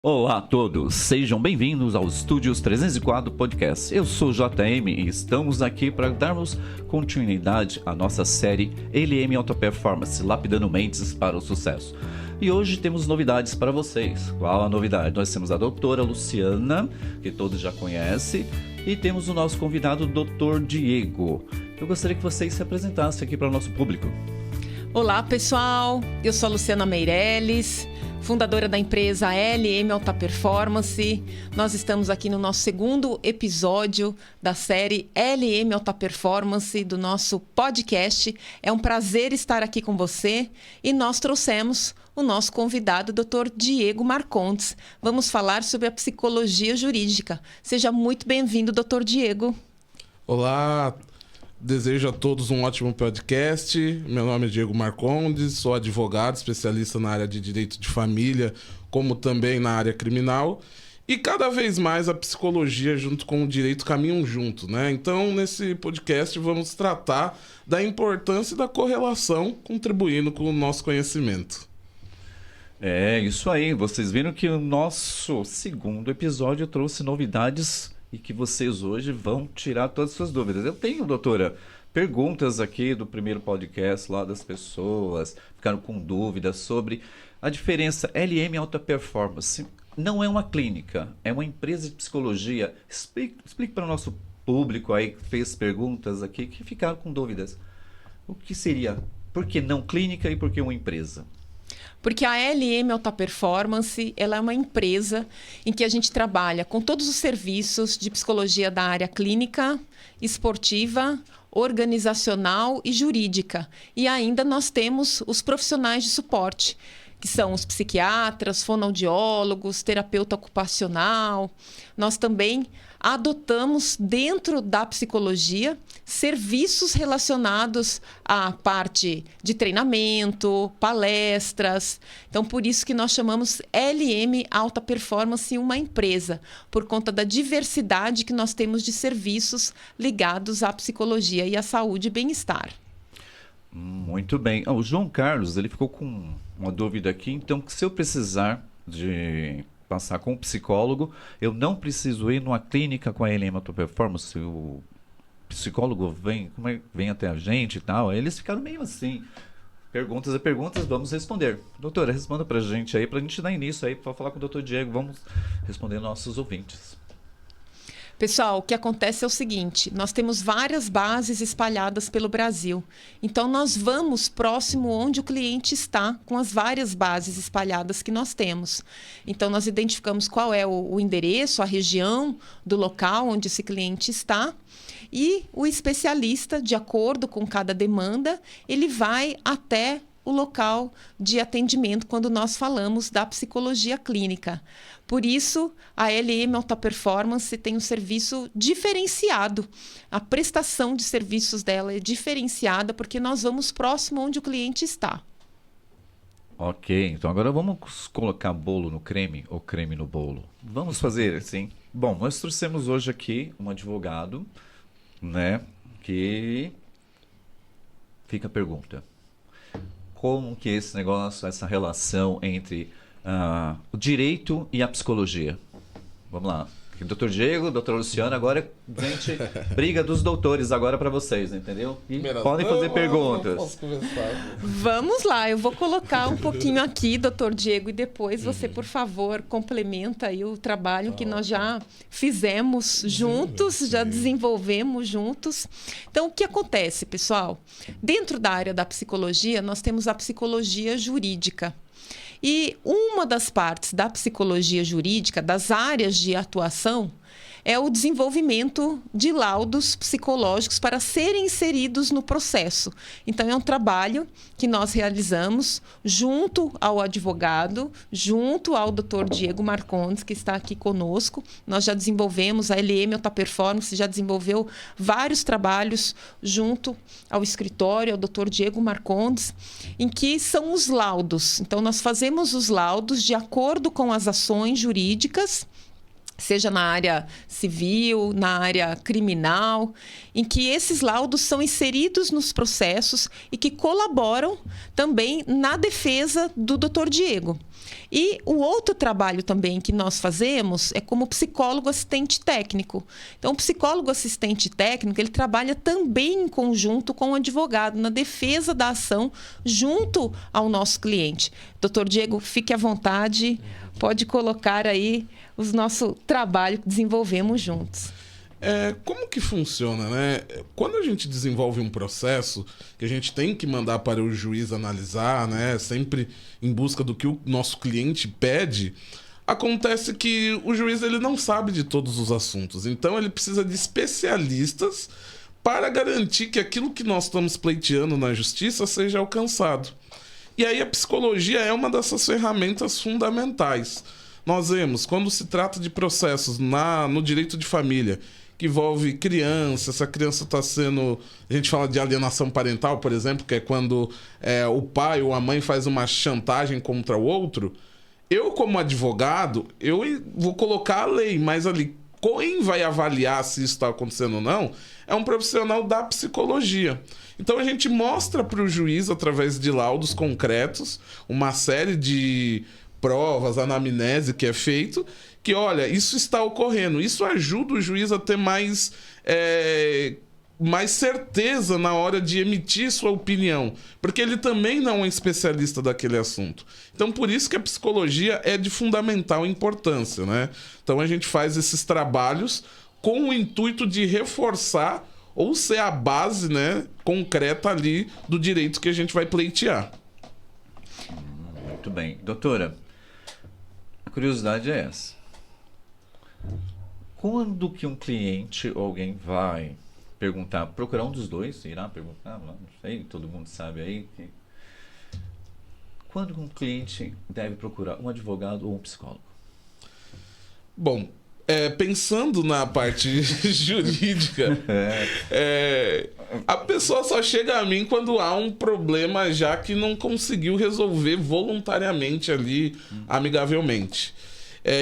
Olá a todos, sejam bem-vindos ao Estúdios 304 Podcast. Eu sou o JM e estamos aqui para darmos continuidade à nossa série LM Alta Performance, lapidando mentes para o sucesso. E hoje temos novidades para vocês. Qual a novidade? Nós temos a doutora Luciana, que todos já conhecem, e temos o nosso convidado, o Dr. Diego. Eu gostaria que vocês se apresentassem aqui para o nosso público. Olá pessoal, eu sou a Luciana Meirelles, fundadora da empresa LM Alta Performance. Nós estamos aqui no nosso segundo episódio da série LM Alta Performance do nosso podcast. É um prazer estar aqui com você e nós trouxemos o nosso convidado, Dr. Diego Marcondes. Vamos falar sobre a psicologia jurídica. Seja muito bem-vindo, Dr. Diego. Olá, desejo a todos um ótimo podcast. Meu nome é Diego Marcondes, sou advogado, especialista na área de direito de família, como também na área criminal. E cada vez mais a psicologia junto com o direito caminham junto, né? Então, nesse podcast, vamos tratar da importância da correlação, contribuindo com o nosso conhecimento. É, isso aí. Vocês viram que o nosso segundo episódio trouxe novidades e que vocês hoje vão tirar todas as suas dúvidas. Eu tenho, doutora, perguntas aqui do primeiro podcast lá das pessoas, ficaram com dúvidas sobre a diferença LM Alta Performance. Não é uma clínica, é uma empresa de psicologia. Explique para o nosso público aí que fez perguntas aqui, que ficaram com dúvidas. O que seria? Por que não clínica e por que uma empresa? Porque a LM Alta Performance, ela é uma empresa em que a gente trabalha com todos os serviços de psicologia da área clínica, esportiva, organizacional e jurídica. E ainda nós temos os profissionais de suporte, que são os psiquiatras, fonoaudiólogos, terapeuta ocupacional. Nós também adotamos dentro da psicologia serviços relacionados à parte de treinamento, palestras. Então, por isso que nós chamamos LM Alta Performance uma empresa, por conta da diversidade que nós temos de serviços ligados à psicologia e à saúde e bem-estar. Muito bem. O João Carlos, ele ficou com uma dúvida aqui. Então, se eu precisar de passar com um psicólogo, eu não preciso ir numa clínica com a LM Alta Performance? O psicólogo vem até a gente e tal. Eles ficaram meio assim. Perguntas, vamos responder. Doutora, responda pra gente aí, pra gente dar início aí, pra falar com o Dr. Diego. Vamos responder nossos ouvintes. Pessoal, o que acontece é o seguinte, nós temos várias bases espalhadas pelo Brasil. Então, nós vamos próximo onde o cliente está, com as várias bases espalhadas que nós temos. Então, nós identificamos qual é o endereço, a região do local onde esse cliente está. E o especialista, de acordo com cada demanda, ele vai até o local de atendimento quando nós falamos da psicologia clínica. Por isso, a LM Alta Performance tem um serviço diferenciado. A prestação de serviços dela é diferenciada porque nós vamos próximo onde o cliente está. Ok, então agora vamos colocar bolo no creme ou creme no bolo. Vamos fazer assim. Bom, nós trouxemos hoje aqui um advogado, né, que fica a pergunta. Como que esse negócio, essa relação entre o direito e a psicologia? Vamos lá. Doutor Diego, doutora Luciana, agora, gente, briga dos doutores agora para vocês, entendeu? E podem fazer perguntas. Posso começar? Vamos lá, eu vou colocar um pouquinho aqui, doutor Diego, e depois você, por favor, complementa aí o trabalho que nós já fizemos juntos, já desenvolvemos juntos. Então, o que acontece, pessoal? Dentro da área da psicologia, nós temos a psicologia jurídica. E uma das partes da psicologia jurídica, das áreas de atuação, é o desenvolvimento de laudos psicológicos para serem inseridos no processo. Então, é um trabalho que nós realizamos junto ao advogado, junto ao Dr. Diego Marcondes, que está aqui conosco. Nós já desenvolvemos, a LM Alta Performance já desenvolveu vários trabalhos junto ao escritório, ao Dr. Diego Marcondes, em que são os laudos. Então, nós fazemos os laudos de acordo com as ações jurídicas, seja na área civil, na área criminal, em que esses laudos são inseridos nos processos e que colaboram também na defesa do Dr. Diego. E o outro trabalho também que nós fazemos é como psicólogo assistente técnico. Então, o psicólogo assistente técnico, ele trabalha também em conjunto com o advogado, na defesa da ação, junto ao nosso cliente. Doutor Diego, fique à vontade, pode colocar aí o nosso trabalho que desenvolvemos juntos. Como que funciona, né? Quando a gente desenvolve um processo que a gente tem que mandar para o juiz analisar, né? Sempre em busca do que o nosso cliente pede, acontece que o juiz ele não sabe de todos os assuntos. Então ele precisa de especialistas para garantir que aquilo que nós estamos pleiteando na justiça seja alcançado. E aí a psicologia é uma dessas ferramentas fundamentais. Nós vemos, quando se trata de processos no direito de família, que envolve criança, essa criança está sendo... A gente fala de alienação parental, por exemplo, que é quando o pai ou a mãe faz uma chantagem contra o outro. Eu, como advogado, eu vou colocar a lei, mas ali, quem vai avaliar se isso está acontecendo ou não é um profissional da psicologia. Então a gente mostra para o juiz, através de laudos concretos, uma série de provas, anamnese que é feito, que, olha, isso está ocorrendo. Isso ajuda o juiz a ter mais certeza na hora de emitir sua opinião, porque ele também não é especialista daquele assunto. Então, por isso que a psicologia é de fundamental importância, né? Então, a gente faz esses trabalhos com o intuito de reforçar ou ser a base, né, concreta ali do direito que a gente vai pleitear. Muito bem. Doutora, a curiosidade é essa. Quando que um cliente ou alguém vai procurar um dos dois, irá perguntar, não sei, todo mundo sabe aí. Quando um cliente deve procurar um advogado ou um psicólogo? Bom, pensando na parte jurídica, a pessoa só chega a mim quando há um problema já que não conseguiu resolver voluntariamente ali, amigavelmente.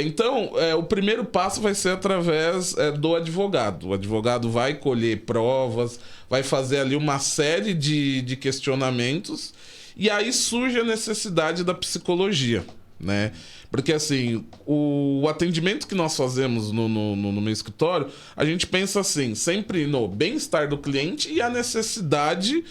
Então, o primeiro passo vai ser através do advogado. O advogado vai colher provas, vai fazer ali uma série de questionamentos, e aí surge a necessidade da psicologia, né? Porque, assim, o atendimento que nós fazemos no meu escritório, a gente pensa assim, sempre no bem-estar do cliente e a necessidade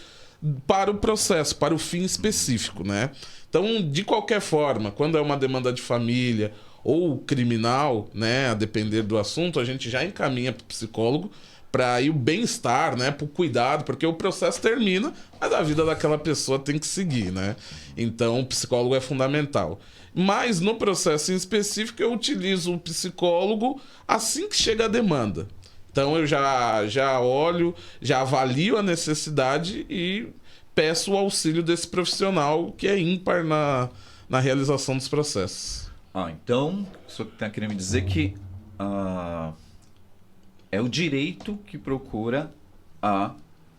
para o processo, para o fim específico, né? Então, de qualquer forma, quando é uma demanda de família ou criminal, né, a depender do assunto, a gente já encaminha para o psicólogo para ir o bem-estar, né, para o cuidado, porque o processo termina, mas a vida daquela pessoa tem que seguir, né? Então, o psicólogo é fundamental. Mas no processo em específico, eu utilizo o psicólogo assim que chega a demanda. Então, eu já olho, já avalio a necessidade e peço o auxílio desse profissional que é ímpar na realização dos processos. Então, o senhor está querendo me dizer que é o direito que procura a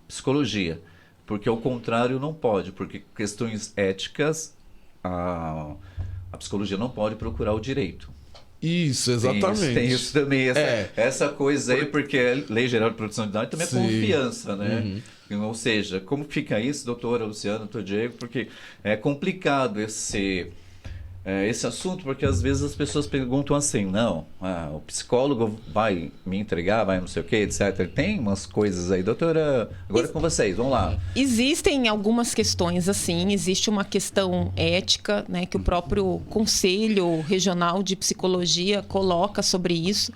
psicologia, porque ao contrário não pode, porque questões éticas, a psicologia não pode procurar o direito. Isso, exatamente. Tem isso também, essa coisa aí, porque a Lei Geral de Proteção de Dados também é confiança, né? Uhum. Ou seja, como fica isso, doutora Luciana, doutor Diego, porque é complicado esse assunto, porque às vezes as pessoas perguntam assim, não, o psicólogo vai me entregar, vai não sei o que, etc. Tem umas coisas aí, doutora, agora é com vocês, vamos lá. Existem algumas questões assim, existe uma questão ética, né, que o próprio Conselho Regional de Psicologia coloca sobre isso.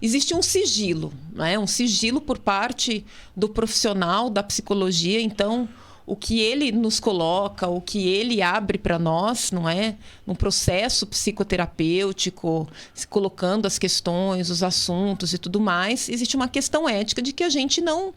Existe um sigilo, né, um sigilo por parte do profissional da psicologia, então o que ele nos coloca, o que ele abre para nós, não é? Num processo psicoterapêutico, colocando as questões, os assuntos e tudo mais, existe uma questão ética de que a gente não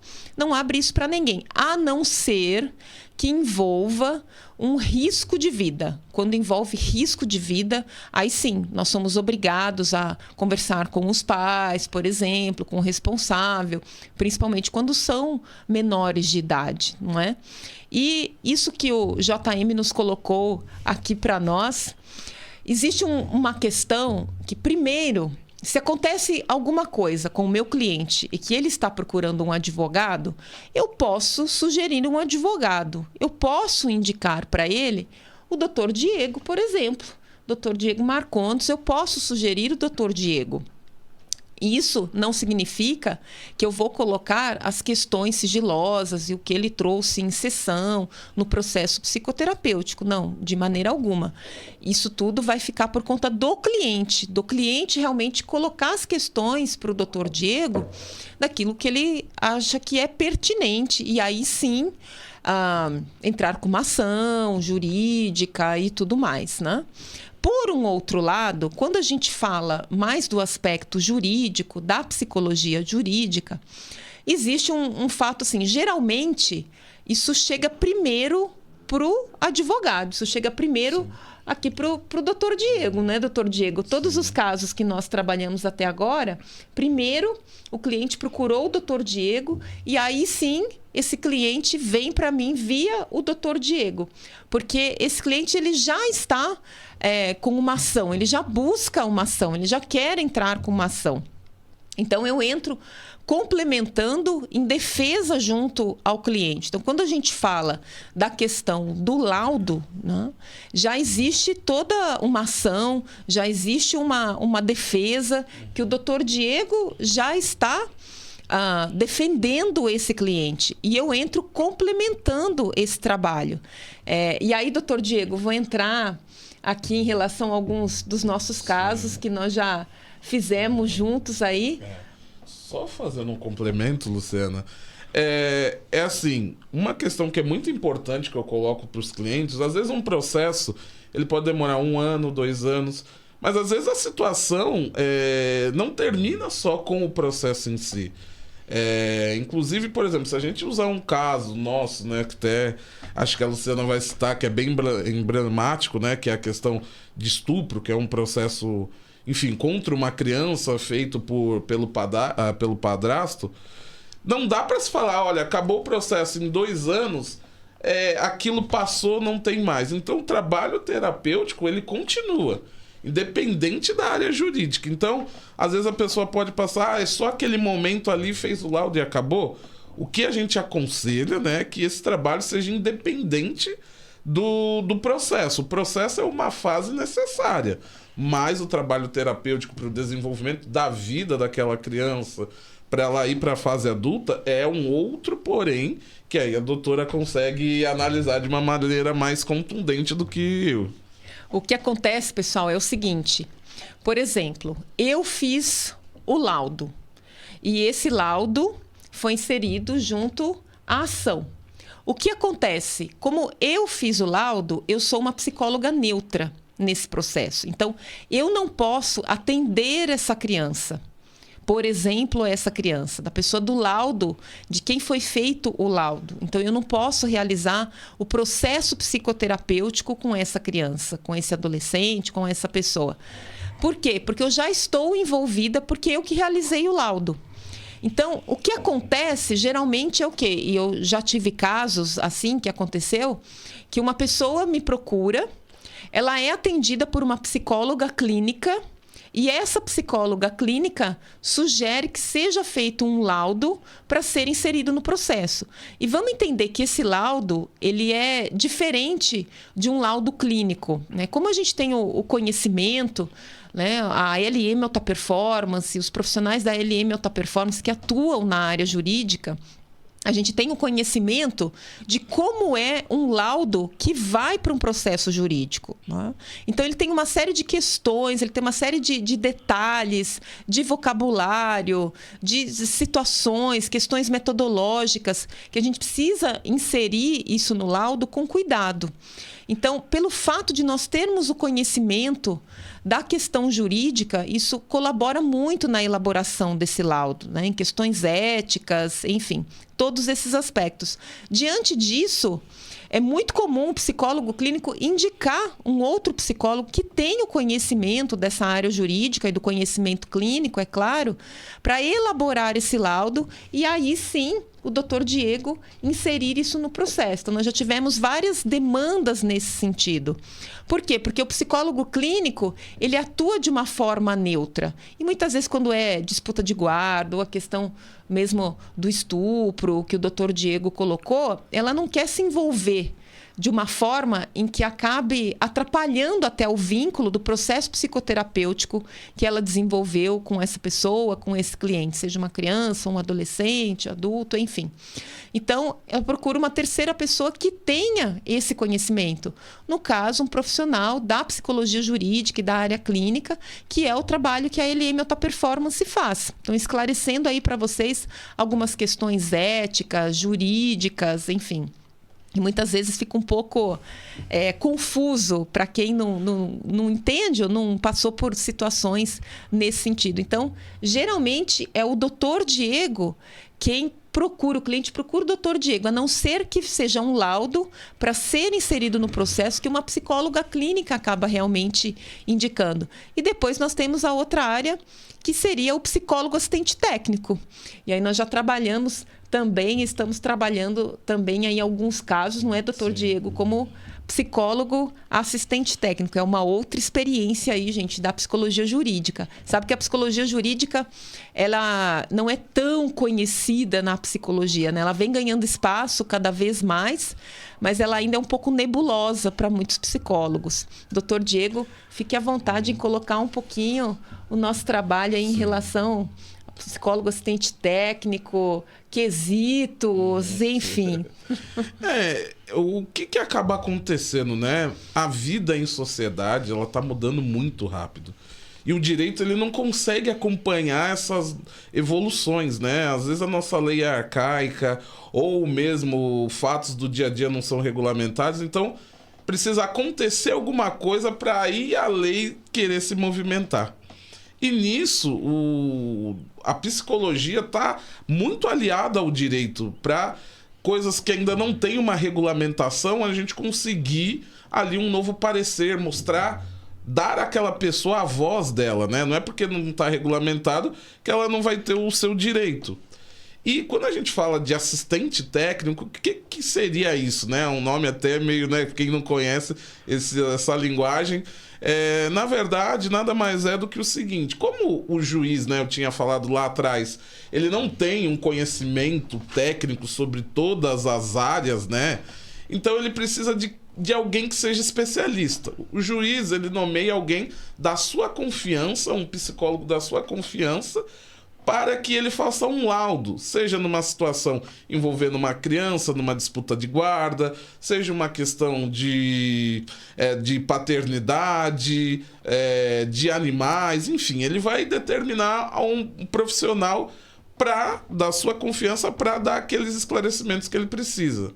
abre isso para ninguém, a não ser que envolva um risco de vida. Quando envolve risco de vida, aí sim, nós somos obrigados a conversar com os pais, por exemplo, com o responsável, principalmente quando são menores de idade, não é? E isso que o JM nos colocou aqui para nós, existe uma questão que, primeiro, se acontece alguma coisa com o meu cliente e que ele está procurando um advogado, eu posso sugerir um advogado. Eu posso indicar para ele o doutor Diego, por exemplo. Dr. Diego Marcondes, eu posso sugerir o Dr. Diego. Isso não significa que eu vou colocar as questões sigilosas e o que ele trouxe em sessão, no processo psicoterapêutico. Não, de maneira alguma. Isso tudo vai ficar por conta do cliente realmente colocar as questões para o Dr. Diego daquilo que ele acha que é pertinente. E aí sim, entrar com uma ação jurídica e tudo mais, né? Por um outro lado, quando a gente fala mais do aspecto jurídico, da psicologia jurídica, existe um fato assim, geralmente isso chega primeiro para o advogado, isso chega primeiro aqui para o doutor Diego, né, doutor Diego? Todos os casos que nós trabalhamos até agora, primeiro o cliente procurou o doutor Diego e aí sim esse cliente vem para mim via o doutor Diego, porque esse cliente ele já está com uma ação, ele já busca uma ação, ele já quer entrar com uma ação. Então, eu entro complementando em defesa junto ao cliente. Então, quando a gente fala da questão do laudo, né, já existe toda uma ação, já existe uma defesa que o doutor Diego já está defendendo esse cliente. E eu entro complementando esse trabalho. E aí, doutor Diego, vou entrar aqui em relação a alguns dos nossos casos que nós já fizemos juntos aí. Só fazendo um complemento, Luciana, é assim, uma questão que é muito importante que eu coloco para os clientes, às vezes um processo, ele pode demorar 1 ano, 2 anos, mas às vezes a situação não termina só com o processo em si. Inclusive, por exemplo, se a gente usar um caso nosso, né, que até acho que a Luciana vai citar, que é bem emblemático, né, que é a questão de estupro, que é um processo, enfim, contra uma criança feito pelo padrasto, não dá para se falar, olha, acabou o processo em 2 anos, aquilo passou, não tem mais. Então o trabalho terapêutico, ele continua, independente da área jurídica. Então, às vezes a pessoa pode passar, é só aquele momento ali, fez o laudo e acabou. O que a gente aconselha, né, é que esse trabalho seja independente do processo. O processo é uma fase necessária, mas o trabalho terapêutico para o desenvolvimento da vida daquela criança, para ela ir para a fase adulta, é um outro porém, que aí a doutora consegue analisar de uma maneira mais contundente do que eu. O que acontece, pessoal, é o seguinte. Por exemplo, eu fiz o laudo. E esse laudo foi inserido junto à ação. O que acontece? Como eu fiz o laudo, eu sou uma psicóloga neutra nesse processo. Então, eu não posso atender essa criança. Por exemplo, essa criança, da pessoa do laudo, de quem foi feito o laudo. Então, eu não posso realizar o processo psicoterapêutico com essa criança, com esse adolescente, com essa pessoa. Por quê? Porque eu já estou envolvida, porque eu que realizei o laudo. Então, o que acontece geralmente é o quê? E eu já tive casos assim que aconteceu, que uma pessoa me procura, ela é atendida por uma psicóloga clínica, e essa psicóloga clínica sugere que seja feito um laudo para ser inserido no processo. E vamos entender que esse laudo, ele é diferente de um laudo clínico, né? Como a gente tem o conhecimento, né? A LM Alta Performance, os profissionais da LM Alta Performance que atuam na área jurídica, a gente tem o conhecimento de como é um laudo que vai para um processo jurídico, né? Então, ele tem uma série de questões, ele tem uma série de detalhes, de vocabulário, de situações, questões metodológicas, que a gente precisa inserir isso no laudo com cuidado. Então, pelo fato de nós termos o conhecimento da questão jurídica, isso colabora muito na elaboração desse laudo, né? Em questões éticas, enfim, todos esses aspectos. Diante disso, é muito comum o psicólogo clínico indicar um outro psicólogo que tenha o conhecimento dessa área jurídica e do conhecimento clínico, é claro, para elaborar esse laudo e aí sim o doutor Diego inserir isso no processo. Então, nós já tivemos várias demandas nesse sentido. Por quê? Porque o psicólogo clínico, ele atua de uma forma neutra. E muitas vezes, quando é disputa de guarda ou a questão mesmo do estupro, que o doutor Diego colocou, ela não quer se envolver de uma forma em que acabe atrapalhando até o vínculo do processo psicoterapêutico que ela desenvolveu com essa pessoa, com esse cliente, seja uma criança, um adolescente, adulto, enfim. Então, eu procuro uma terceira pessoa que tenha esse conhecimento. No caso, um profissional da psicologia jurídica e da área clínica, que é o trabalho que a LM Alta Performance faz. Então, esclarecendo aí para vocês algumas questões éticas, jurídicas, enfim. E muitas vezes fica um pouco confuso para quem não entende ou não passou por situações nesse sentido. Então, geralmente, é o Dr. Diego quem procura, o cliente procura o Dr. Diego, a não ser que seja um laudo para ser inserido no processo que uma psicóloga clínica acaba realmente indicando. E depois nós temos a outra área, que seria o psicólogo assistente técnico. E aí nós já trabalhamos também, estamos trabalhando também em alguns casos, não é, Dr. Diego, como psicólogo assistente técnico. É uma outra experiência aí, gente, da psicologia jurídica. Sabe que a psicologia jurídica, ela não é tão conhecida na psicologia, né? Ela vem ganhando espaço cada vez mais, mas ela ainda é um pouco nebulosa para muitos psicólogos. Dr. Diego, fique à vontade em colocar um pouquinho o nosso trabalho aí em relação ao psicólogo assistente técnico, quesitos, enfim. O que acaba acontecendo, né? A vida em sociedade, ela tá mudando muito rápido. E o direito, ele não consegue acompanhar essas evoluções, né? Às vezes a nossa lei é arcaica, ou mesmo fatos do dia a dia não são regulamentados, então precisa acontecer alguma coisa para aí a lei querer se movimentar. E nisso, a psicologia está muito aliada ao direito para coisas que ainda não tem uma regulamentação, a gente conseguir ali um novo parecer, mostrar, dar àquela pessoa a voz dela, né? Não é porque não está regulamentado que ela não vai ter o seu direito. E quando a gente fala de assistente técnico, o que seria isso, né? Um nome até meio, né? Quem não conhece essa linguagem... na verdade, nada mais é do que o seguinte: como o juiz, né, eu tinha falado lá atrás, ele não tem um conhecimento técnico sobre todas as áreas, né? Então ele precisa de alguém que seja especialista. O juiz, ele nomeia alguém da sua confiança, um psicólogo da sua confiança, para que ele faça um laudo, seja numa situação envolvendo uma criança, numa disputa de guarda, seja uma questão de paternidade, de animais, enfim, ele vai determinar a um profissional da sua confiança para dar aqueles esclarecimentos que ele precisa.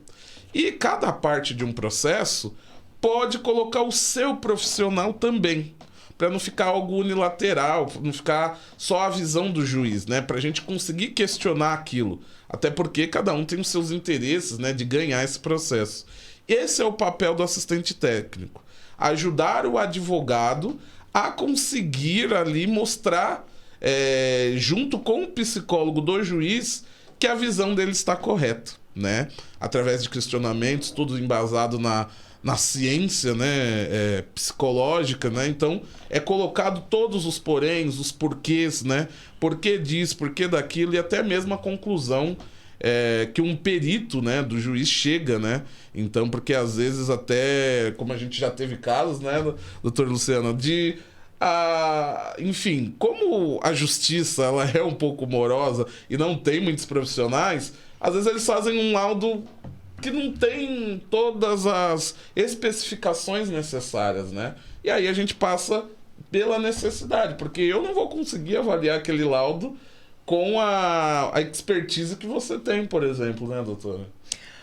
E cada parte de um processo pode colocar o seu profissional também, para não ficar algo unilateral, não ficar só a visão do juiz, né? Para a gente conseguir questionar aquilo. Até porque cada um tem os seus interesses, né, de ganhar esse processo. Esse é o papel do assistente técnico. Ajudar o advogado a conseguir ali mostrar, junto com o psicólogo do juiz, que a visão dele está correta, né? Através de questionamentos, tudo embasado na ciência, né, psicológica, né? Então é colocado todos os poréns, os porquês, né? Por que disso, por que daquilo, e até mesmo a conclusão que um perito, né, do juiz chega, né? Então, porque às vezes até, como a gente já teve casos, né, doutor Luciano, enfim, como a justiça ela é um pouco morosa e não tem muitos profissionais, às vezes eles fazem um laudo que não tem todas as especificações necessárias, né? E aí a gente passa pela necessidade, porque eu não vou conseguir avaliar aquele laudo com a expertise que você tem, por exemplo, né, doutora?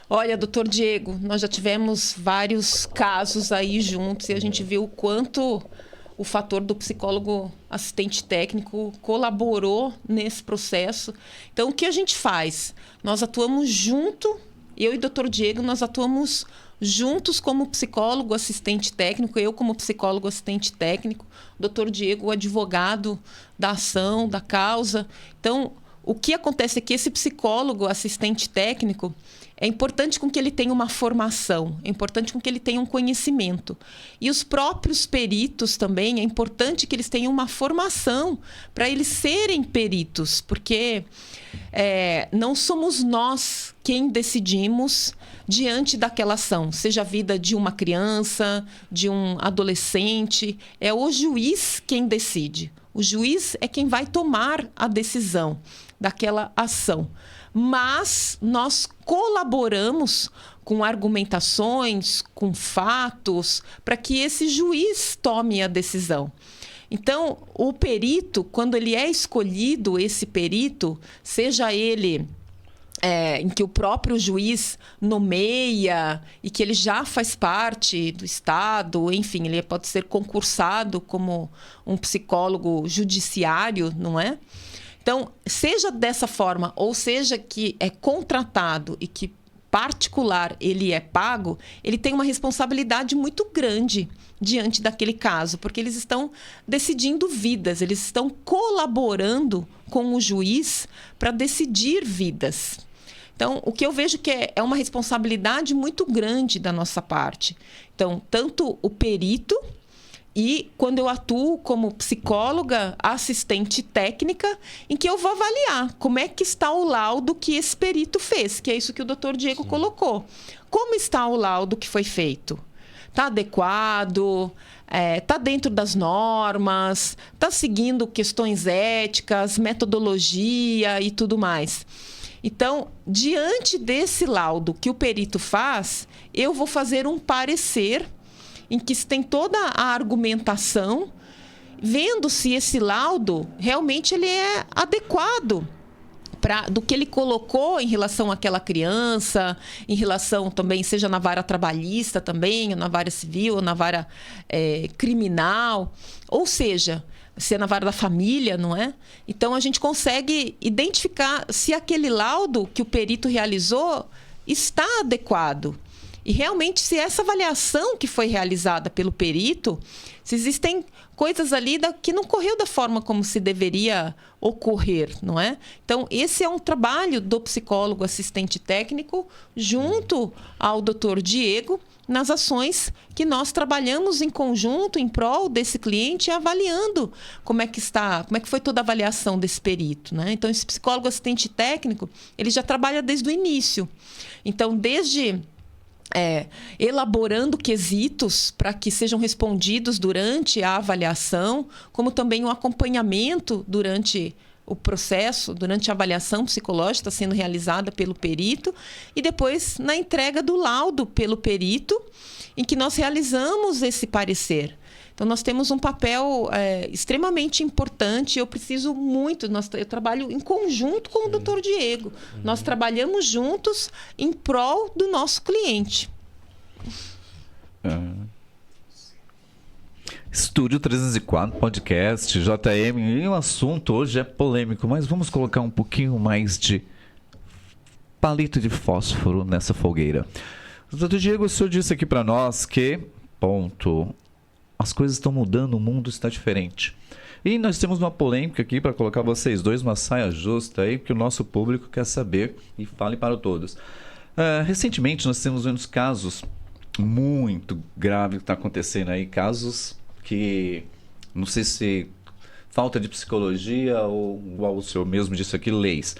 Olha, doutor Diego, nós já tivemos vários casos aí juntos e a gente viu o quanto o fator do psicólogo assistente técnico colaborou nesse processo. Então, o que a gente faz? Nós atuamos junto. Eu e o Dr. Diego, nós atuamos juntos como psicólogo assistente técnico, eu como psicólogo assistente técnico, o Dr. Diego, o advogado da ação, da causa. Então, o que acontece é que esse psicólogo, assistente técnico, é importante com que ele tenha uma formação, é importante com que ele tenha um conhecimento. E os próprios peritos também, é importante que eles tenham uma formação para eles serem peritos, porque não somos nós quem decidimos diante daquela ação, seja a vida de uma criança, de um adolescente, é o juiz quem decide. O juiz é quem vai tomar a decisão daquela ação. Mas nós colaboramos com argumentações, com fatos, para que esse juiz tome a decisão. Então, o perito, quando ele é escolhido, esse perito, seja ele em que o próprio juiz nomeia e que ele já faz parte do Estado, enfim, ele pode ser concursado como um psicólogo judiciário, não é? Então, seja dessa forma, ou seja que é contratado e que particular ele é pago, ele tem uma responsabilidade muito grande diante daquele caso, porque eles estão decidindo vidas, eles estão colaborando com o juiz para decidir vidas. Então, o que eu vejo que é uma responsabilidade muito grande da nossa parte. Então, tanto o perito e quando eu atuo como psicóloga, assistente técnica, em que eu vou avaliar como é que está o laudo que esse perito fez, que é isso que o Dr. Diego colocou. Como está o laudo que foi feito? Está adequado? Está dentro das normas? Está seguindo questões éticas, metodologia e tudo mais? Então, diante desse laudo que o perito faz, eu vou fazer um parecer em que se tem toda a argumentação, vendo se esse laudo realmente ele é adequado do que ele colocou em relação àquela criança, em relação também, seja na vara trabalhista também, ou na vara civil, ou na vara criminal, ou seja, se é na vara da família, não é? Então, a gente consegue identificar se aquele laudo que o perito realizou está adequado. E realmente, se essa avaliação que foi realizada pelo perito, se existem coisas ali que não correu da forma como se deveria ocorrer, não é? Então, esse é um trabalho do psicólogo assistente técnico junto ao Dr. Diego, nas ações que nós trabalhamos em conjunto em prol desse cliente, avaliando como é que foi toda a avaliação desse perito, né? Então, esse psicólogo assistente técnico, ele já trabalha desde o início. Então, desde elaborando quesitos para que sejam respondidos durante a avaliação, como também o acompanhamento durante o processo, durante a avaliação psicológica sendo realizada pelo perito, e depois na entrega do laudo pelo perito, em que nós realizamos esse parecer. Então, nós temos um papel extremamente importante. Eu preciso muito, eu trabalho em conjunto com o Dr. Diego. Nós trabalhamos juntos em prol do nosso cliente. Estúdio 304, podcast, JM. E o assunto hoje é polêmico, mas vamos colocar um pouquinho mais de palito de fósforo nessa fogueira. Dr. Diego, o senhor disse aqui para nós que, as coisas estão mudando, o mundo está diferente. E nós temos uma polêmica aqui para colocar vocês dois, uma saia justa aí, que o nosso público quer saber e fale para todos. Recentemente nós temos uns casos muito graves que está acontecendo aí, casos que, não sei se falta de psicologia ou, igual o senhor mesmo disse aqui, leis.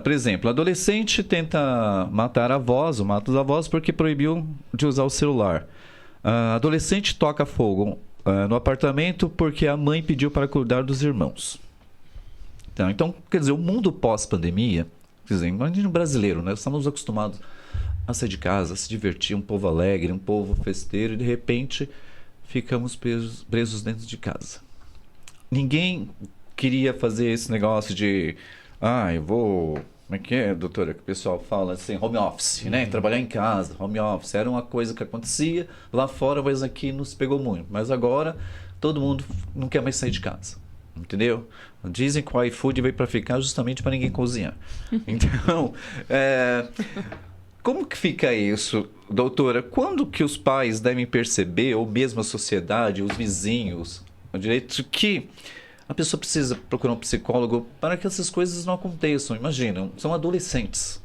Por exemplo, adolescente tenta matar avós ou mata os avós porque proibiu de usar o celular. Adolescente toca fogo no apartamento porque a mãe pediu para cuidar dos irmãos. Então, quer dizer, o mundo pós-pandemia, quer dizer, imagina o brasileiro, né? Estamos acostumados a sair de casa, a se divertir, um povo alegre, um povo festeiro, e de repente ficamos presos dentro de casa. Ninguém queria fazer esse negócio de eu vou... Como é que é, doutora, que o pessoal fala assim, home office, né? Trabalhar em casa, home office. Era uma coisa que acontecia lá fora, mas aqui não se pegou muito. Mas agora, todo mundo não quer mais sair de casa, entendeu? Dizem que o iFood veio para ficar justamente para ninguém cozinhar. Então, como que fica isso, doutora? Quando que os pais devem perceber, ou mesmo a sociedade, os vizinhos, o direito que a pessoa precisa procurar um psicólogo para que essas coisas não aconteçam. Imagina, são adolescentes,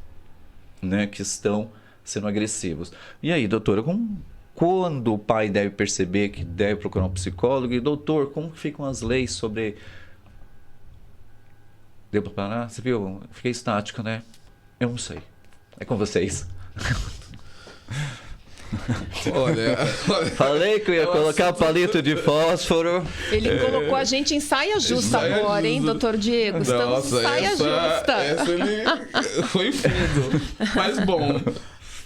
né, que estão sendo agressivos. E aí, doutora, quando o pai deve perceber que deve procurar um psicólogo? E, doutor, como que ficam as leis sobre... Deu para parar? Você viu? Eu fiquei estático, né? Eu não sei. É com vocês. Olha, falei que eu ia colocar palito de fósforo. Ele colocou a gente em saia justa agora, hein, doutor Diego? Estamos em saia justa. Essa ele foi fundo. Mas, bom,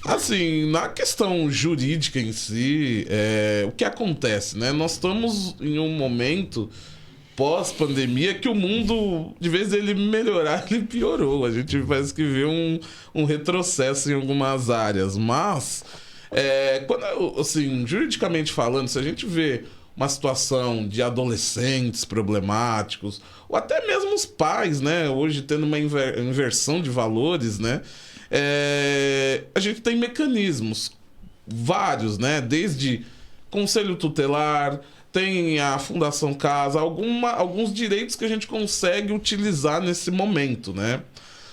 assim, na questão jurídica em si, o que acontece, né? Nós estamos em um momento pós-pandemia que o mundo, de vez dele melhorar, ele piorou. A gente parece que vê um retrocesso em algumas áreas, mas... quando, assim, juridicamente falando, se a gente vê uma situação de adolescentes problemáticos, ou até mesmo os pais, né, hoje tendo uma inversão de valores, né, a gente tem mecanismos vários, né, desde conselho tutelar, tem a Fundação Casa, alguns direitos que a gente consegue utilizar nesse momento, né.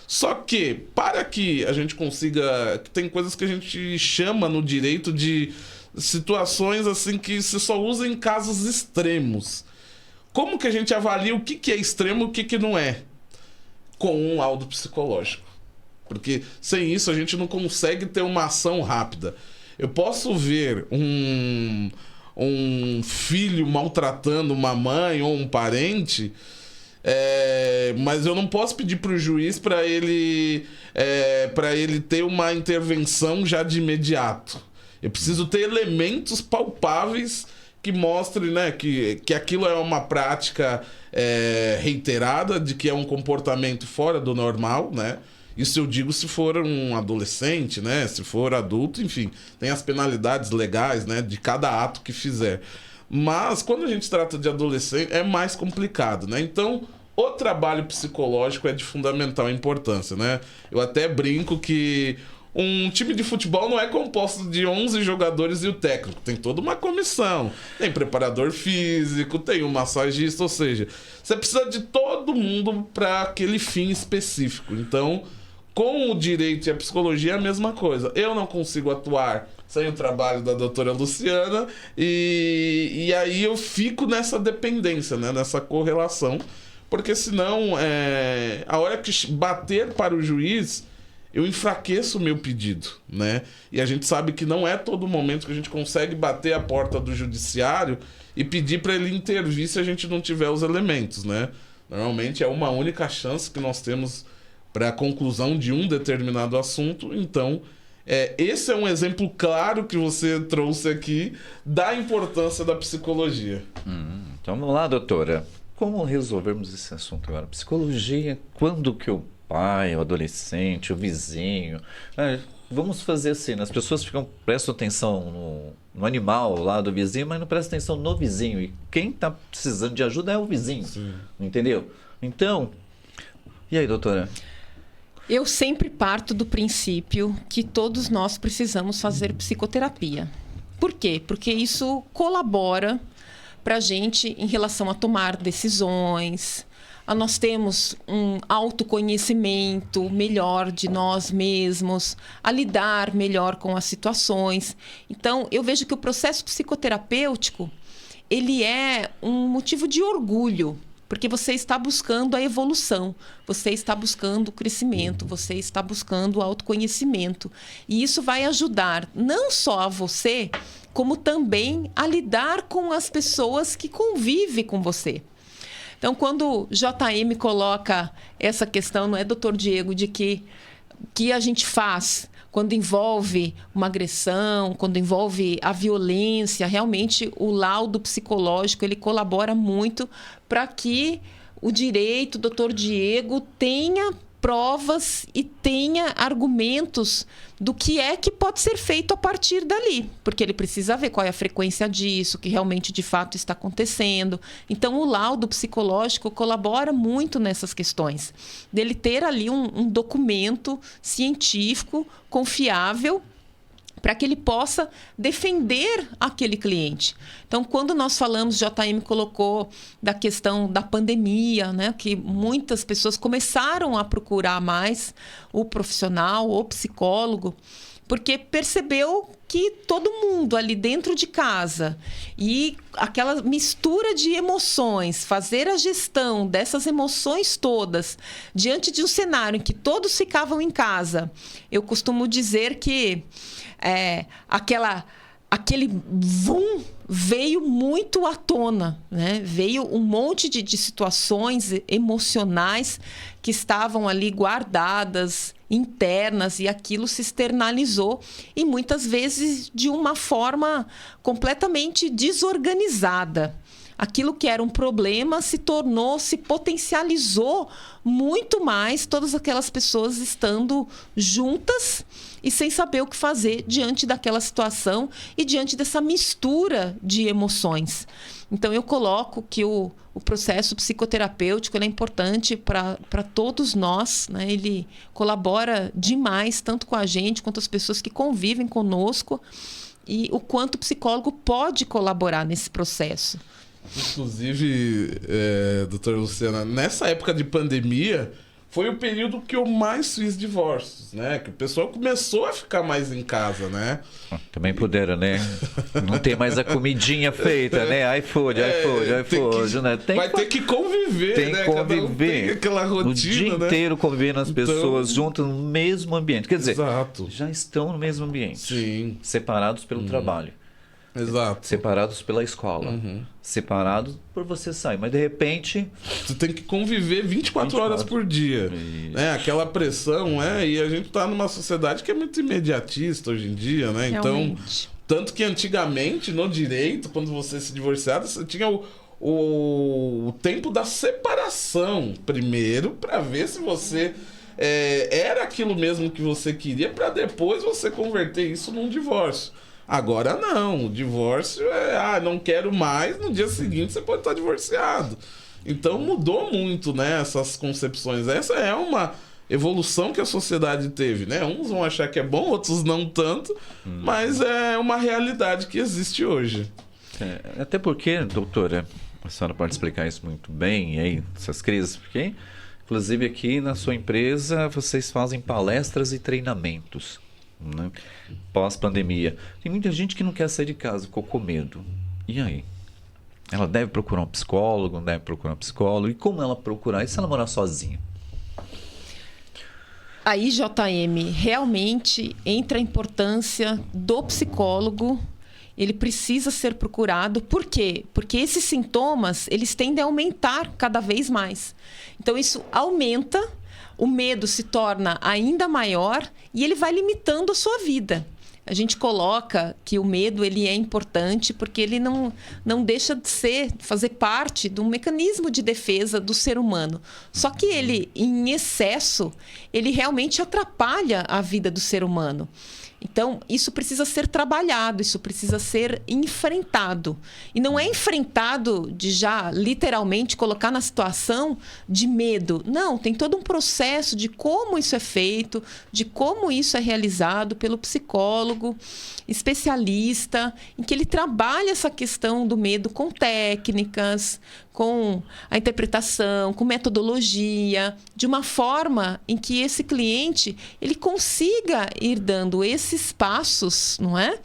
Só que, para que a gente consiga... Tem coisas que a gente chama no direito de situações assim que se só usa em casos extremos. Como que a gente avalia o que é extremo e o que não é? Com um laudo psicológico. Porque sem isso a gente não consegue ter uma ação rápida. Eu posso ver um filho maltratando uma mãe ou um parente... mas eu não posso pedir para o juiz para ele ter uma intervenção já de imediato. Eu preciso ter elementos palpáveis que mostrem, né, que aquilo é uma prática reiterada, de que é um comportamento fora do normal, né? Isso eu digo se for um adolescente, né? Se for adulto, enfim, tem as penalidades legais, né, de cada ato que fizer. Mas quando a gente trata de adolescente é mais complicado, né? Então, o trabalho psicológico é de fundamental importância, né? Eu até brinco que um time de futebol não é composto de 11 jogadores e o técnico. Tem toda uma comissão. Tem preparador físico, tem um massagista, ou seja, você precisa de todo mundo para aquele fim específico. Então, com o direito e a psicologia é a mesma coisa. Eu não consigo atuar sem o trabalho da doutora Luciana e aí eu fico nessa dependência, né? Nessa correlação, porque senão a hora que bater para o juiz eu enfraqueço o meu pedido, né? E a gente sabe que não é todo momento que a gente consegue bater a porta do judiciário e pedir para ele intervir se a gente não tiver os elementos, né? Normalmente é uma única chance que nós temos para a conclusão de um determinado assunto. Então, esse é um exemplo claro que você trouxe aqui da importância da psicologia. Então vamos lá, doutora. Como resolvermos esse assunto agora? Psicologia, quando que o pai, o adolescente, o vizinho... vamos fazer assim, as pessoas prestam atenção no animal lá do vizinho, mas não prestam atenção no vizinho. E quem está precisando de ajuda é o vizinho. Sim. Entendeu? Então, e aí, doutora? Eu sempre parto do princípio que todos nós precisamos fazer psicoterapia. Por quê? Porque isso colabora para a gente em relação a tomar decisões. Nós temos um autoconhecimento melhor de nós mesmos, a lidar melhor com as situações. Então, eu vejo que o processo psicoterapêutico, ele é um motivo de orgulho, porque você está buscando a evolução, você está buscando o crescimento, você está buscando o autoconhecimento. E isso vai ajudar não só a você, como também a lidar com as pessoas que convivem com você. Então, quando o JM coloca essa questão, não é, doutor Diego, de que a gente faz quando envolve uma agressão, quando envolve a violência, realmente o laudo psicológico ele colabora muito para que o direito, doutor Diego, tenha provas e tenha argumentos do que é que pode ser feito a partir dali, porque ele precisa ver qual é a frequência disso, que realmente de fato está acontecendo. Então o laudo psicológico colabora muito nessas questões, dele ter ali um documento científico confiável para que ele possa defender aquele cliente. Então, quando nós falamos, JM colocou da questão da pandemia, né, que muitas pessoas começaram a procurar mais o profissional, o psicólogo, porque percebeu que todo mundo ali dentro de casa e aquela mistura de emoções, fazer a gestão dessas emoções todas diante de um cenário em que todos ficavam em casa. Eu costumo dizer que aquele boom veio muito à tona, né? Veio um monte de situações emocionais que estavam ali guardadas, internas, e aquilo se externalizou e muitas vezes de uma forma completamente desorganizada. Aquilo que era um problema se potencializou muito mais, todas aquelas pessoas estando juntas e sem saber o que fazer diante daquela situação e diante dessa mistura de emoções. Então, eu coloco que o processo psicoterapêutico ele é importante para todos nós, né? Ele colabora demais, tanto com a gente quanto as pessoas que convivem conosco, e o quanto o psicólogo pode colaborar nesse processo. Inclusive, doutora Luciana, nessa época de pandemia, foi o período que eu mais fiz divórcios, né? Que o pessoal começou a ficar mais em casa, né? Também puderam, né? Não tem mais a comidinha feita, né? iFood, né? Vai ter que conviver, né? Tem que conviver. Tem aquela rotina, o dia né? inteiro convivendo as pessoas juntas no mesmo ambiente. Quer dizer, exato. Já estão no mesmo ambiente. Sim. Separados pelo trabalho. Exato. Separados pela escola. Separados por você sair. Mas de repente... Você tem que conviver 24 horas por dia. Né? Aquela pressão, e a gente tá numa sociedade que é muito imediatista hoje em dia, né? Realmente. Então, tanto que antigamente, no direito, quando você se divorciava, você tinha o tempo da separação primeiro, para ver se você era aquilo mesmo que você queria, para depois você converter isso num divórcio. Agora não, o divórcio não quero mais, no dia seguinte você pode estar divorciado. Então mudou muito, né, essas concepções. Essa é uma evolução que a sociedade teve, né? Uns vão achar que é bom, outros não tanto, mas é uma realidade que existe hoje. Até porque, doutora, a senhora pode explicar isso muito bem, e aí, essas crises, porque inclusive aqui na sua empresa vocês fazem palestras e treinamentos, né? Pós-pandemia. Tem muita gente que não quer sair de casa, ficou com medo. E aí? Ela deve procurar um psicólogo, não deve procurar um psicólogo? E como ela procurar? E se ela morar sozinha? Aí, JM, realmente entra a importância do psicólogo. Ele precisa ser procurado. Por quê? Porque esses sintomas, eles tendem a aumentar cada vez mais. Então, isso aumenta, o medo se torna ainda maior e ele vai limitando a sua vida. A gente coloca que o medo ele é importante porque ele não deixa de fazer parte de um mecanismo de defesa do ser humano. Só que ele, em excesso, ele realmente atrapalha a vida do ser humano. Então, isso precisa ser trabalhado, isso precisa ser enfrentado. E não é enfrentado de já literalmente colocar na situação de medo. Não, tem todo um processo de como isso é feito, de como isso é realizado pelo psicólogo especialista, em que ele trabalha essa questão do medo com técnicas, com a interpretação, com metodologia, de uma forma em que esse cliente ele consiga ir dando esses passos, não é?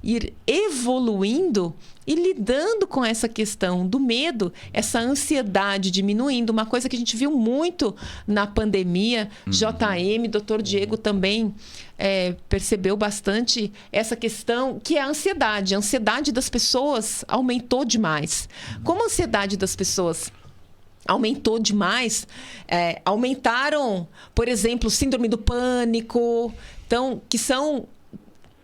Ir evoluindo e lidando com essa questão do medo, essa ansiedade diminuindo. Uma coisa que a gente viu muito na pandemia, JM, Dr. Diego também percebeu bastante essa questão, que é a ansiedade. A ansiedade das pessoas aumentou demais. Como a ansiedade das pessoas aumentou demais, aumentaram, por exemplo, síndrome do pânico, então, que são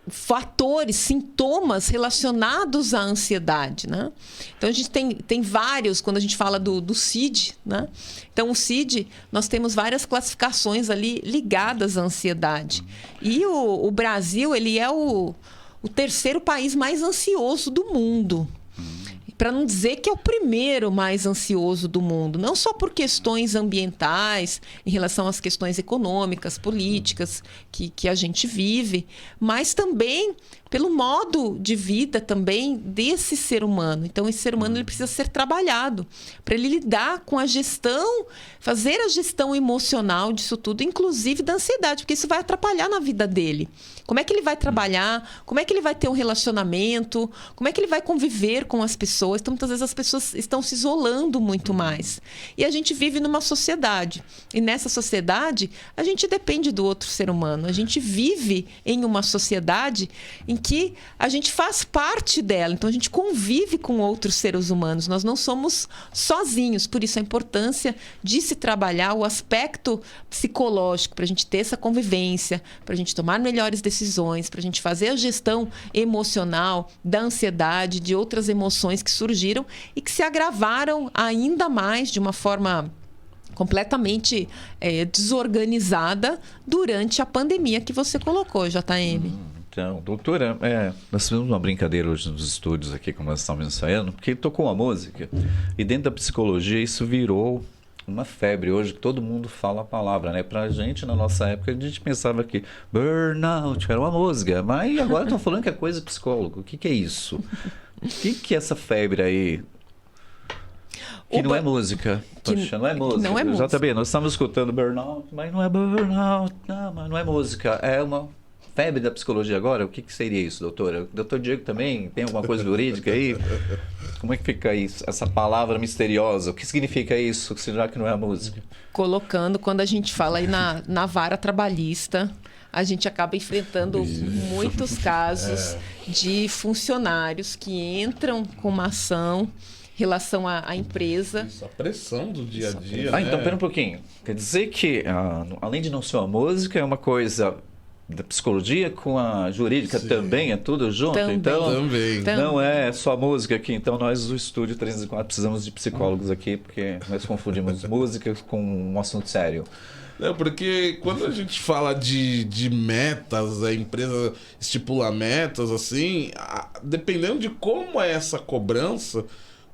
fatores, sintomas relacionados à ansiedade, né? Então, a gente tem vários, quando a gente fala do CID, né? Então, o CID, nós temos várias classificações ali ligadas à ansiedade. E o Brasil, ele é o terceiro país mais ansioso do mundo. para não dizer que é o primeiro mais ansioso do mundo, não só por questões ambientais, em relação às questões econômicas, políticas que a gente vive, mas também pelo modo de vida também desse ser humano. Então, esse ser humano ele precisa ser trabalhado para ele lidar com a gestão, fazer a gestão emocional disso tudo, inclusive da ansiedade, porque isso vai atrapalhar na vida dele. Como é que ele vai trabalhar? Como é que ele vai ter um relacionamento? Como é que ele vai conviver com as pessoas? Então, muitas vezes as pessoas estão se isolando muito mais. E a gente vive numa sociedade. E nessa sociedade, a gente depende do outro ser humano. A gente vive em uma sociedade em que a gente faz parte dela. Então, a gente convive com outros seres humanos. Nós não somos sozinhos. Por isso, a importância de se trabalhar o aspecto psicológico, para a gente ter essa convivência, para a gente tomar melhores decisões, para a gente fazer a gestão emocional da ansiedade, de outras emoções que surgiram e que se agravaram ainda mais de uma forma completamente desorganizada durante a pandemia que você colocou, JM. Então, doutora, nós fizemos uma brincadeira hoje nos estúdios aqui, como nós estávamos ensaiando, porque tocou uma música e dentro da psicologia isso virou uma febre hoje, que todo mundo fala a palavra, né? Pra gente, na nossa época, a gente pensava que burnout era uma música, mas agora estão falando que é coisa psicólogo. O que é isso? O que é essa febre aí? Que não é música. Poxa, não é música. Não é música. JB, nós estamos escutando burnout, mas não é burnout. Não, mas não é música. É uma febre da psicologia agora. O que seria isso, doutora? Doutor Diego também tem alguma coisa jurídica aí? Como é que fica isso? Essa palavra misteriosa. O que significa isso, já que não é a música? Colocando, quando a gente fala aí na vara trabalhista, a gente acaba enfrentando muitos casos de funcionários que entram com uma ação em relação à empresa. Isso, a pressão do dia a dia. Então, pera um pouquinho. Quer dizer que, além de não ser uma música, é uma coisa da psicologia com a jurídica. Sim. Também é tudo junto? Também. Então, Também. Não é só música aqui. Então, nós do Estúdio 304 precisamos de psicólogos aqui, porque nós confundimos música com um assunto sério. Não, porque quando a gente fala de metas, a empresa estipula metas, assim, dependendo de como é essa cobrança,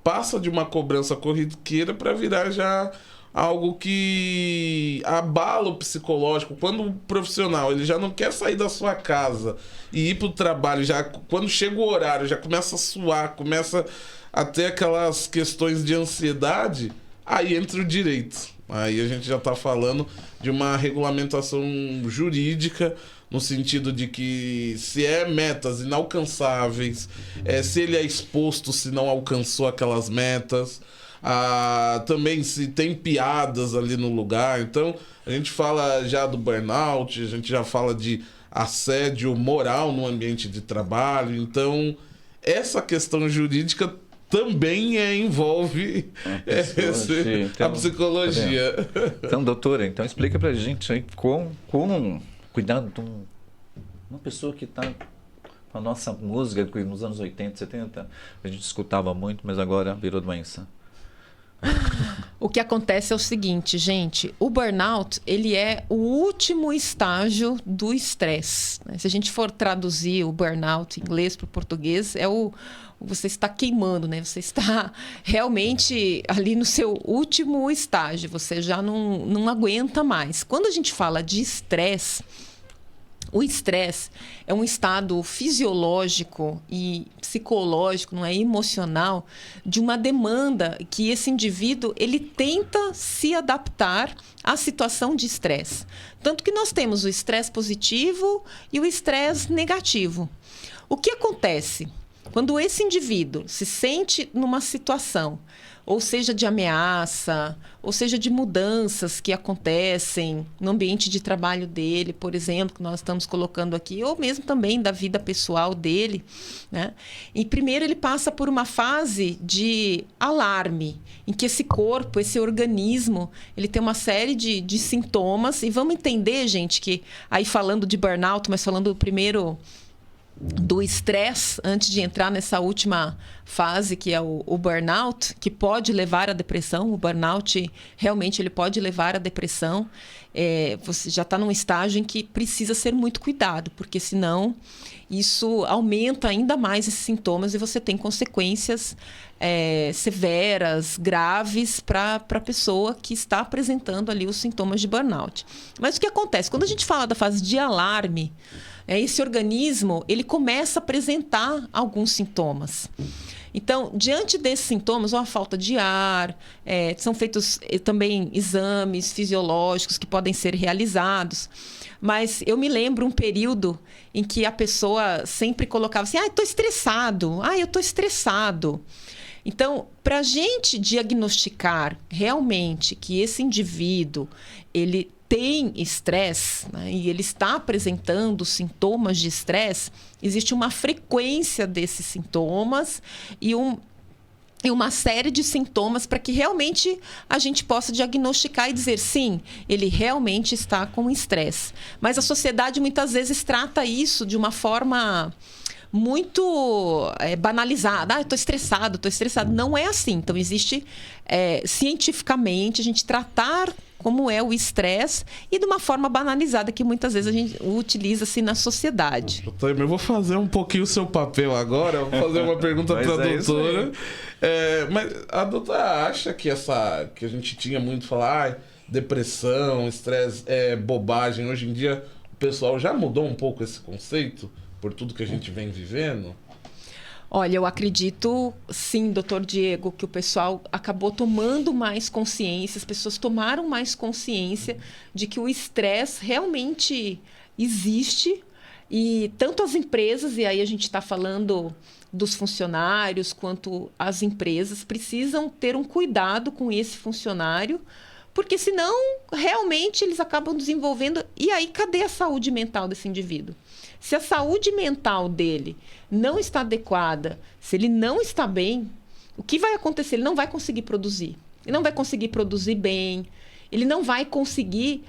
passa de uma cobrança corriqueira para virar já algo que abala o psicológico. Quando o profissional ele já não quer sair da sua casa e ir para o trabalho, já quando chega o horário, já começa a suar, começa a ter aquelas questões de ansiedade, aí entra o direito. Aí a gente já está falando de uma regulamentação jurídica, no sentido de que se é metas inalcançáveis, se ele é exposto se não alcançou aquelas metas, também se tem piadas ali no lugar. Então a gente fala já do burnout, a gente já fala de assédio moral no ambiente de trabalho. Então essa questão jurídica também envolve a psicologia. Então, doutora, explica pra gente aí como cuidar de uma pessoa que está com a nossa música, que nos anos 80, 70, a gente escutava muito, mas agora virou doença. O que acontece é o seguinte, gente, o burnout, ele é o último estágio do estresse, né? Se a gente for traduzir o burnout em inglês para o português, você está queimando, né? Você está realmente ali no seu último estágio, você já não aguenta mais. Quando a gente fala de estresse, o estresse é um estado fisiológico e psicológico, não é emocional, de uma demanda que esse indivíduo ele tenta se adaptar à situação de estresse. Tanto que nós temos o estresse positivo e o estresse negativo. O que acontece? Quando esse indivíduo se sente numa situação, ou seja de ameaça, ou seja de mudanças que acontecem no ambiente de trabalho dele, por exemplo, que nós estamos colocando aqui, ou mesmo também da vida pessoal dele, né? E primeiro ele passa por uma fase de alarme, em que esse corpo, esse organismo, ele tem uma série de sintomas. E vamos entender, gente, que aí falando de burnout, mas falando primeiro do estresse, antes de entrar nessa última fase, que é o burnout, que pode levar à depressão. O burnout, realmente, ele pode levar à depressão. Você já está num estágio em que precisa ser muito cuidado, porque senão isso aumenta ainda mais esses sintomas e você tem consequências severas, graves para a pessoa que está apresentando ali os sintomas de burnout. Mas o que acontece? Quando a gente fala da fase de alarme, esse organismo ele começa a apresentar alguns sintomas. Então, diante desses sintomas, uma falta de ar, são feitos também exames fisiológicos que podem ser realizados. Mas eu me lembro um período em que a pessoa sempre colocava assim, estou estressado, eu estou estressado. Então, para a gente diagnosticar realmente que esse indivíduo ele tem estresse, né, e ele está apresentando sintomas de estresse, existe uma frequência desses sintomas e uma série de sintomas para que realmente a gente possa diagnosticar e dizer, sim, ele realmente está com estresse. Mas a sociedade muitas vezes trata isso de uma forma muito banalizada. Eu estou estressado. Não é assim. Então, existe cientificamente a gente tratar como é o estresse e de uma forma banalizada que muitas vezes a gente utiliza-se na sociedade. Eu vou fazer um pouquinho o seu papel agora, vou fazer uma pergunta para a doutora. Mas a doutora acha que que a gente tinha muito falar, depressão, estresse é bobagem. Hoje em dia o pessoal já mudou um pouco esse conceito por tudo que a gente vem vivendo? Olha, eu acredito, sim, doutor Diego, que o pessoal acabou tomando mais consciência, as pessoas tomaram mais consciência de que o estresse realmente existe e tanto as empresas, e aí a gente está falando dos funcionários, quanto as empresas precisam ter um cuidado com esse funcionário, porque senão realmente eles acabam desenvolvendo... E aí, cadê a saúde mental desse indivíduo? Se a saúde mental dele não está adequada, se ele não está bem, o que vai acontecer? Ele não vai conseguir produzir. Ele não vai conseguir produzir bem, ele não vai conseguir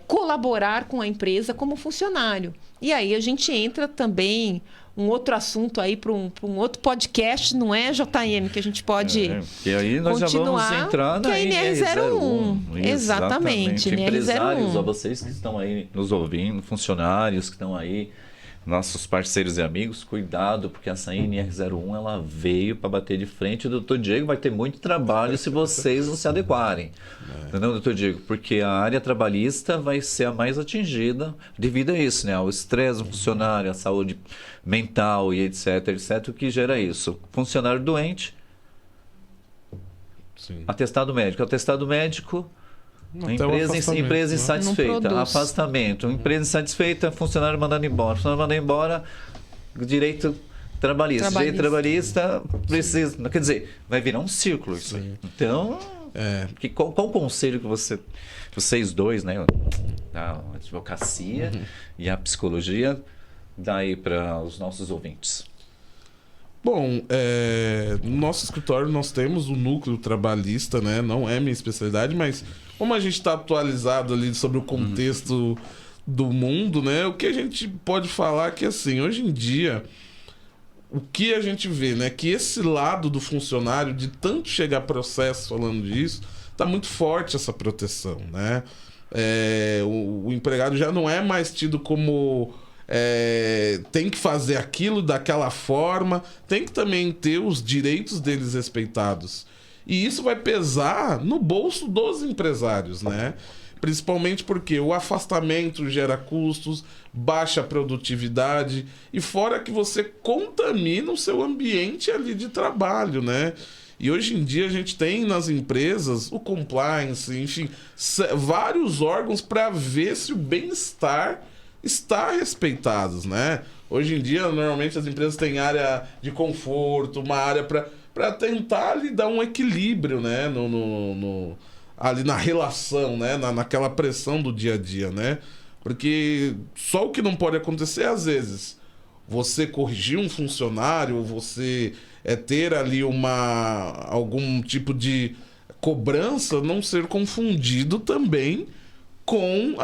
colaborar com a empresa como funcionário. E aí a gente entra também um outro assunto aí para um outro podcast, não é, JM, que a gente pode e aí nós continuar, já vamos entrar na que é NR01. Exatamente, Empresários, NR01. a vocês que estão aí nos ouvindo, funcionários que estão aí, nossos parceiros e amigos, cuidado, porque essa NR01 ela veio para bater de frente. O doutor Diego vai ter muito trabalho se vocês não se adequarem. Entendeu, doutor Diego? Porque a área trabalhista vai ser a mais atingida devido a isso, né? Ao estresse do funcionário, a saúde mental e etc, o que gera isso? Funcionário doente, Sim. atestado médico, empresa insatisfeita, afastamento, empresa insatisfeita, funcionário mandando embora, direito trabalhista. Direito trabalhista precisa, quer dizer, vai virar um círculo isso aí. Então, qual o conselho que vocês dois, né, a advocacia e a psicologia, dá aí para os nossos ouvintes? Bom, no nosso escritório nós temos o núcleo trabalhista, né? Não é minha especialidade, mas como a gente está atualizado ali sobre o contexto do mundo, né? O que a gente pode falar é que, assim, hoje em dia, o que a gente vê, né? Que esse lado do funcionário, de tanto chegar processo falando disso, tá muito forte essa proteção, né? O empregado já não é mais tido como... tem que fazer aquilo daquela forma, tem que também ter os direitos deles respeitados. E isso vai pesar no bolso dos empresários, né? Principalmente porque o afastamento gera custos, baixa produtividade, e fora que você contamina o seu ambiente ali de trabalho, né? E hoje em dia a gente tem nas empresas o compliance, enfim, vários órgãos para ver se o bem-estar está respeitados, né? Hoje em dia, normalmente as empresas têm área de conforto, uma área para tentar ali dar um equilíbrio, né? Ali na relação, né? Naquela pressão do dia a dia, né? Porque só o que não pode acontecer, às vezes, você corrigir um funcionário, você ter ali algum tipo de cobrança, não ser confundido também com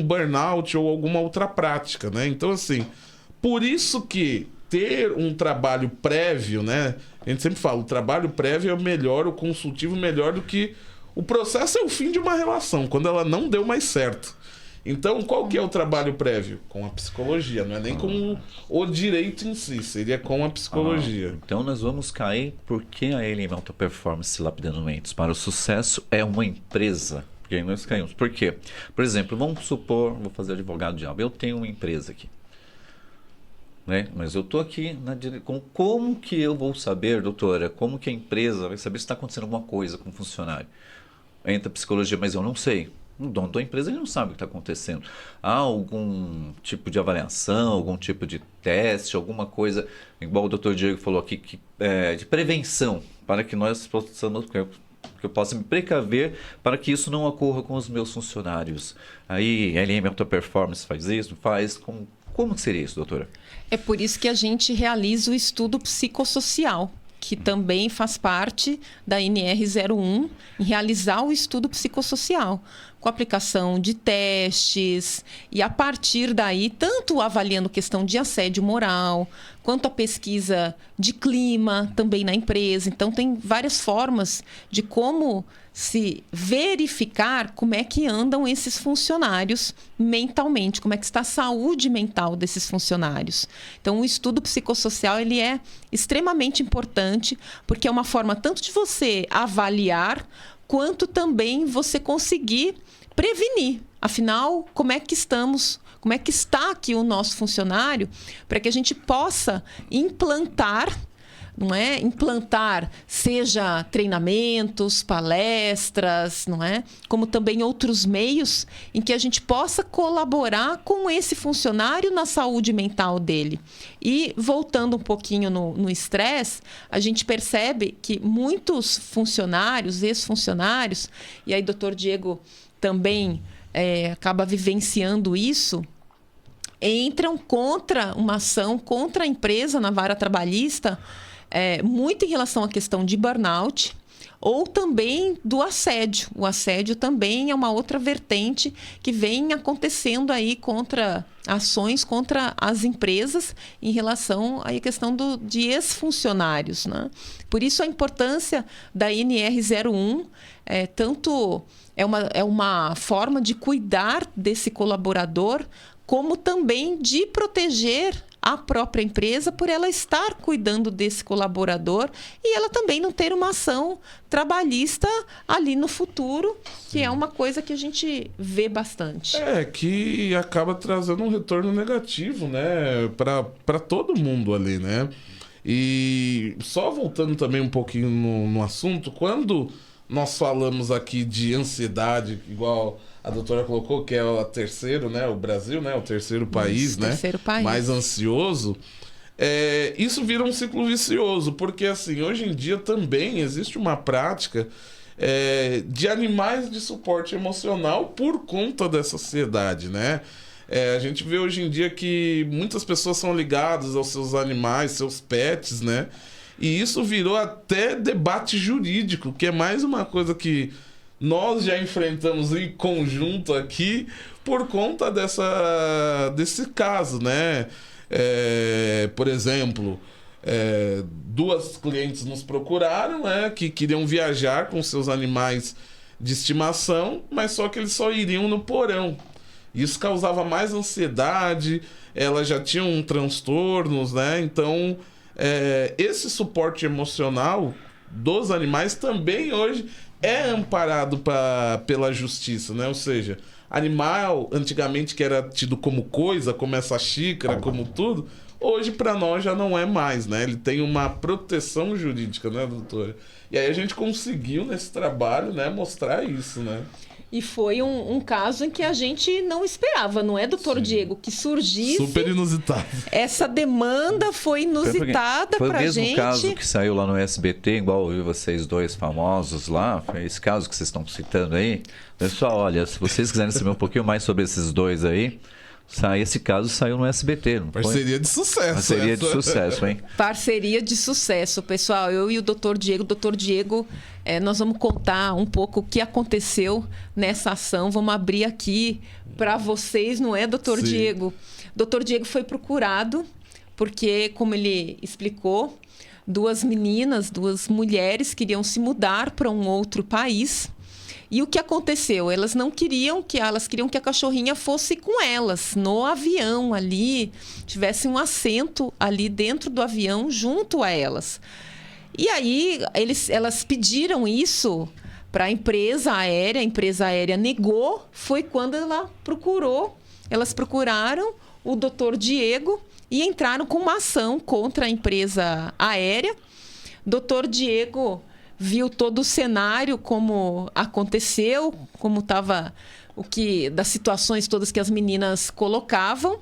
burnout ou alguma outra prática, né? Então, assim, por isso que ter um trabalho prévio, né? A gente sempre fala, o trabalho prévio é o melhor, o consultivo melhor do que... O processo é o fim de uma relação, quando ela não deu mais certo. Então, qual que é o trabalho prévio? Com a psicologia, não é nem com o direito em si, seria com a psicologia. Então nós vamos cair porque a LM Alta Performance Lapidando Mentes para o Sucesso é uma empresa. Porque aí nós caímos. Por quê? Por exemplo, vamos supor, vou fazer advogado diabo, eu tenho uma empresa aqui. Né? Mas eu estou aqui como que eu vou saber, doutora, como que a empresa vai saber se está acontecendo alguma coisa com o funcionário? Entra a psicologia, mas eu não sei. O dono da empresa ele não sabe o que está acontecendo. Há algum tipo de avaliação, algum tipo de teste, alguma coisa, igual o doutor Diego falou aqui, de prevenção, para que nós possamos, que eu possa me precaver para que isso não ocorra com os meus funcionários. Aí, a LM Alta Performance faz isso, faz. Como seria isso, doutora? É por isso que a gente realiza o estudo psicossocial, que também faz parte da NR01, em realizar o estudo psicossocial, com aplicação de testes, e a partir daí, tanto avaliando questão de assédio moral, quanto a pesquisa de clima também na empresa. Então, tem várias formas de como se verificar como é que andam esses funcionários mentalmente, como é que está a saúde mental desses funcionários. Então, o estudo psicossocial ele é extremamente importante, porque é uma forma tanto de você avaliar, quanto também você conseguir prevenir. Afinal, como é que estamos, como é que está aqui o nosso funcionário, para que a gente possa implantar, não é? Implantar, seja treinamentos, palestras, não é? Como também outros meios em que a gente possa colaborar com esse funcionário na saúde mental dele. E voltando um pouquinho no estresse, a gente percebe que muitos funcionários, ex-funcionários, e aí o doutor Diego também acaba vivenciando isso, entram contra uma ação contra a empresa na vara trabalhista, muito em relação à questão de burnout ou também do assédio. O assédio também é uma outra vertente que vem acontecendo aí contra ações contra as empresas em relação à questão de ex-funcionários, né? Por isso a importância da NR01, tanto é uma forma de cuidar desse colaborador, como também de proteger a própria empresa por ela estar cuidando desse colaborador e ela também não ter uma ação trabalhista ali no futuro, que é uma coisa que a gente vê bastante. Que acaba trazendo um retorno negativo, né, para todo mundo ali, né? E só voltando também um pouquinho no assunto, quando nós falamos aqui de ansiedade, igual a doutora colocou, que é o terceiro, né? O Brasil, né? O terceiro país, Isso, né? terceiro país. Mais ansioso. Isso vira um ciclo vicioso, porque assim, hoje em dia também existe uma prática de animais de suporte emocional por conta dessa ansiedade, né? A gente vê hoje em dia que muitas pessoas são ligadas aos seus animais, seus pets, né? E isso virou até debate jurídico, que é mais uma coisa que nós já enfrentamos em conjunto aqui por conta desse caso, né? Por exemplo, duas clientes nos procuraram, né, que queriam viajar com seus animais de estimação, mas só que eles só iriam no porão. Isso causava mais ansiedade, elas já tinham transtornos, né? Então, esse suporte emocional dos animais também hoje é amparado pela justiça, né? Ou seja, animal, antigamente que era tido como coisa, como essa xícara, como tudo, hoje para nós já não é mais, né? Ele tem uma proteção jurídica, né, doutora? E aí a gente conseguiu nesse trabalho, né, mostrar isso, né? E foi um caso em que a gente não esperava, não é, doutor Diego? Que surgisse... Super inusitado. Essa demanda foi inusitada pra gente. Foi o mesmo caso que saiu lá no SBT, igual eu e vocês dois famosos lá. Foi esse caso que vocês estão citando aí. Pessoal, olha, se vocês quiserem saber um pouquinho mais sobre esses dois aí, esse caso saiu no SBT. Não Parceria foi? De sucesso. Parceria de sucesso, hein? Parceria de sucesso, pessoal. Eu e o doutor Diego. Doutor Diego, nós vamos contar um pouco o que aconteceu nessa ação. Vamos abrir aqui para vocês, não é, doutor Sim. Diego? Doutor Diego foi procurado porque, como ele explicou, duas meninas, duas mulheres queriam se mudar para um outro país. E o que aconteceu? Elas queriam que a cachorrinha fosse com elas, no avião ali, tivesse um assento ali dentro do avião junto a elas. E aí elas pediram isso para a empresa aérea negou, foi quando elas procuraram o Dr. Diego e entraram com uma ação contra a empresa aérea. Dr. Diego viu todo o cenário, como aconteceu, como estava das situações todas que as meninas colocavam.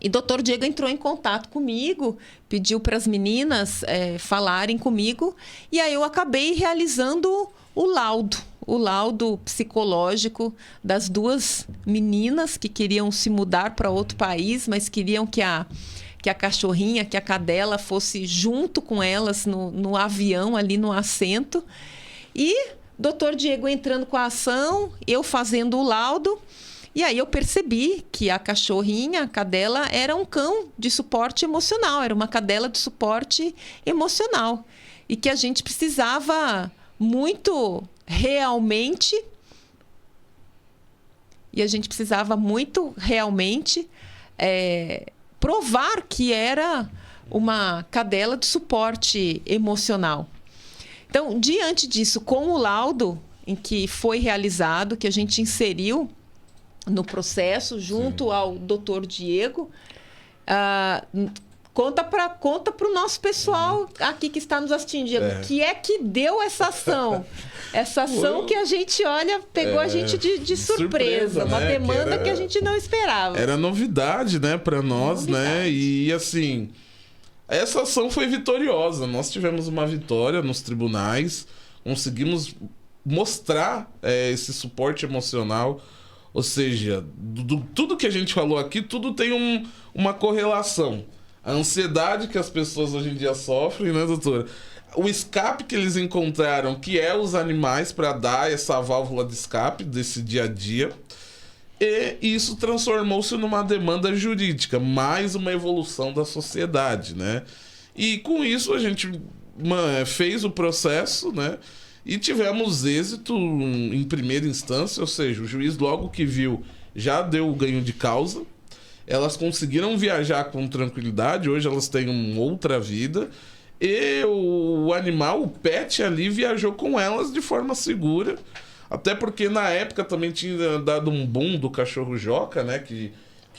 E Dr. Diego entrou em contato comigo, pediu para as meninas falarem comigo, e aí eu acabei realizando o laudo psicológico das 2 meninas que queriam se mudar para outro país, mas queriam que a cachorrinha, que a cadela fosse junto com elas no avião, ali no assento. E Dr. Diego entrando com a ação, eu fazendo o laudo. E aí eu percebi que a cachorrinha, a cadela, era um cão de suporte emocional, era uma cadela de suporte emocional. E que a gente precisava muito realmente provar que era uma cadela de suporte emocional. Então, diante disso, com o laudo em que foi realizado, que a gente inseriu no processo junto ao Dr. Diego, conta para o nosso pessoal aqui que está nos assistindo, Diego, que é que deu essa ação? Essa ação que a gente pegou a gente de surpresa, uma demanda que a gente não esperava. Era novidade, né, para nós, né? E assim, essa ação foi vitoriosa. Nós tivemos uma vitória nos tribunais, conseguimos mostrar esse suporte emocional. Ou seja, tudo que a gente falou aqui, tudo tem uma correlação. A ansiedade que as pessoas hoje em dia sofrem, né, doutora? O escape que eles encontraram, que é os animais, para dar essa válvula de escape desse dia a dia. E isso transformou-se numa demanda jurídica, mais uma evolução da sociedade, né? E com isso a gente fez o processo, né? E tivemos êxito em primeira instância, ou seja, o juiz logo que viu já deu o ganho de causa. Elas conseguiram viajar com tranquilidade, hoje elas têm uma outra vida. E o animal, o pet ali, viajou com elas de forma segura. Até porque na época também tinha dado um boom do cachorro Joca, né? Que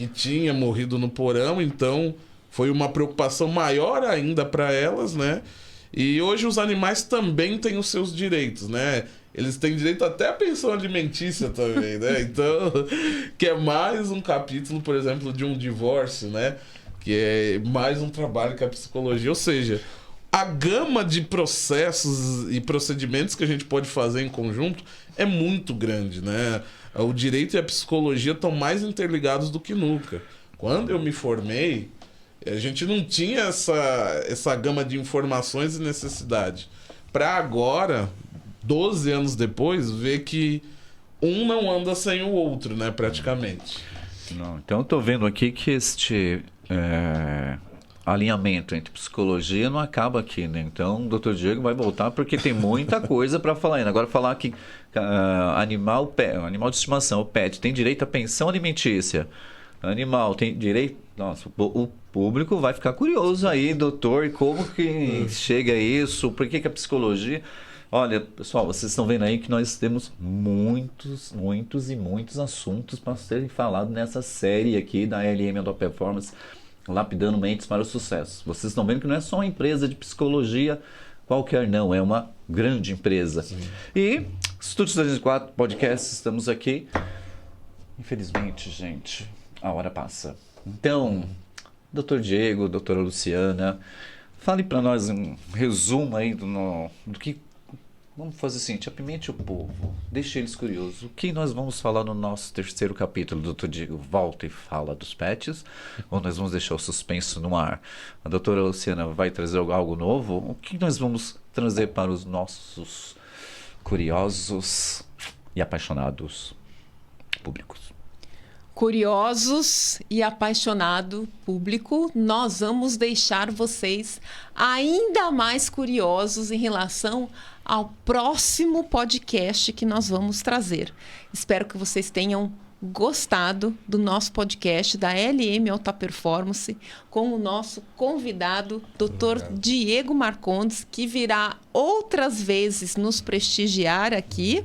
tinha morrido no porão, então foi uma preocupação maior ainda para elas, né? E hoje os animais também têm os seus direitos, né? Eles têm direito até à pensão alimentícia também, né? Então, que é mais um capítulo, por exemplo, de um divórcio, né? Que é mais um trabalho que a psicologia... Ou seja, a gama de processos e procedimentos que a gente pode fazer em conjunto é muito grande, né? O direito e a psicologia estão mais interligados do que nunca. Quando eu me formei, a gente não tinha essa gama de informações e necessidade. Para agora, 12 anos depois, ver que um não anda sem o outro, né, praticamente. Não, então eu estou vendo aqui que este alinhamento entre psicologia não acaba aqui, né? Então o Dr. Diego vai voltar porque tem muita coisa para falar ainda. Agora falar que animal de estimação, o pet, tem direito à pensão alimentícia. Animal tem direito... Nossa, o público vai ficar curioso aí, doutor, e como que chega a isso? Por que a psicologia... Olha, pessoal, vocês estão vendo aí que nós temos muitos e muitos assuntos para serem falados nessa série aqui da LM Mental Performance, Lapidando Mentes para o Sucesso. Vocês estão vendo que não é só uma empresa de psicologia qualquer, não. É uma grande empresa. Sim. E Estúdio 304 Podcast, estamos aqui. Infelizmente, gente, a hora passa. Então, Dr. Diego, doutora Luciana, fale para nós um resumo aí do que... Vamos fazer o seguinte, apimente o povo, deixe eles curiosos. O que nós vamos falar no nosso terceiro capítulo? O Dr. Diego volta e fala dos pets, ou nós vamos deixar o suspenso no ar? A doutora Luciana vai trazer algo novo? O que nós vamos trazer para os nossos curiosos e apaixonados públicos? Curiosos e apaixonado público, nós vamos deixar vocês ainda mais curiosos em relação ao próximo podcast que nós vamos trazer. Espero que vocês tenham gostado do nosso podcast da LM Alta Performance com o nosso convidado, Dr. Diego Marcondes, que virá outras vezes nos prestigiar aqui,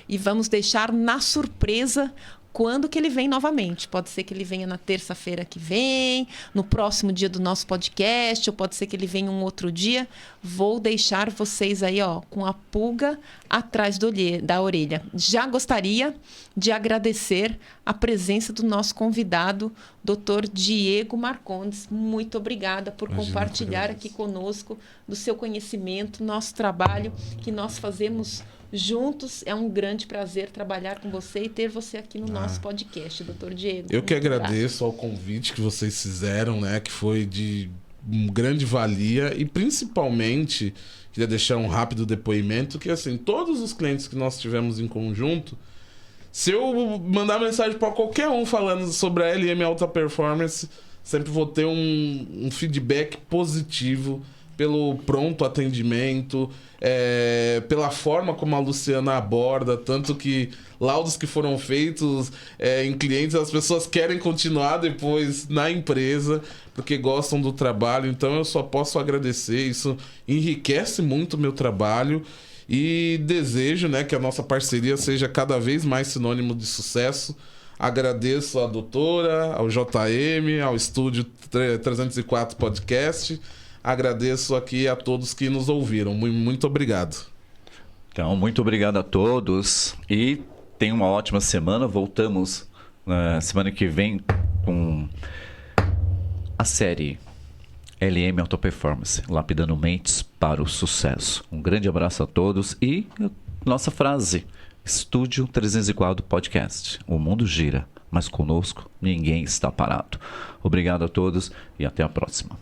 e vamos deixar na surpresa quando que ele vem novamente. Pode ser que ele venha na terça-feira que vem, no próximo dia do nosso podcast, ou pode ser que ele venha um outro dia. Vou deixar vocês aí, ó, com a pulga atrás da orelha. Já gostaria de agradecer a presença do nosso convidado, Dr. Diego Marcondes. Muito obrigada por compartilhar aqui conosco do seu conhecimento, nosso trabalho que nós fazemos juntos. É um grande prazer trabalhar com você e ter você aqui no nosso podcast, Dr. Diego. Eu que agradeço ao convite que vocês fizeram, né? Que foi de grande valia, e principalmente queria deixar um rápido depoimento que, assim, todos os clientes que nós tivemos em conjunto, se eu mandar mensagem para qualquer um falando sobre a LM Alta Performance, sempre vou ter um feedback positivo pelo pronto atendimento, pela forma como a Luciana aborda, tanto que laudos que foram feitos em clientes, as pessoas querem continuar depois na empresa, porque gostam do trabalho. Então eu só posso agradecer, isso enriquece muito o meu trabalho, e desejo, né, que a nossa parceria seja cada vez mais sinônimo de sucesso. Agradeço à doutora, ao JM, ao Estúdio 304 Podcast. Agradeço aqui a todos que nos ouviram. Muito obrigado. Então, muito obrigado a todos e tenham uma ótima semana. Voltamos na semana que vem com a série LM Auto Performance, lapidando mentes para o sucesso. Um grande abraço a todos e nossa frase: Estúdio 304 Podcast. O mundo gira, mas conosco ninguém está parado. Obrigado a todos e até a próxima.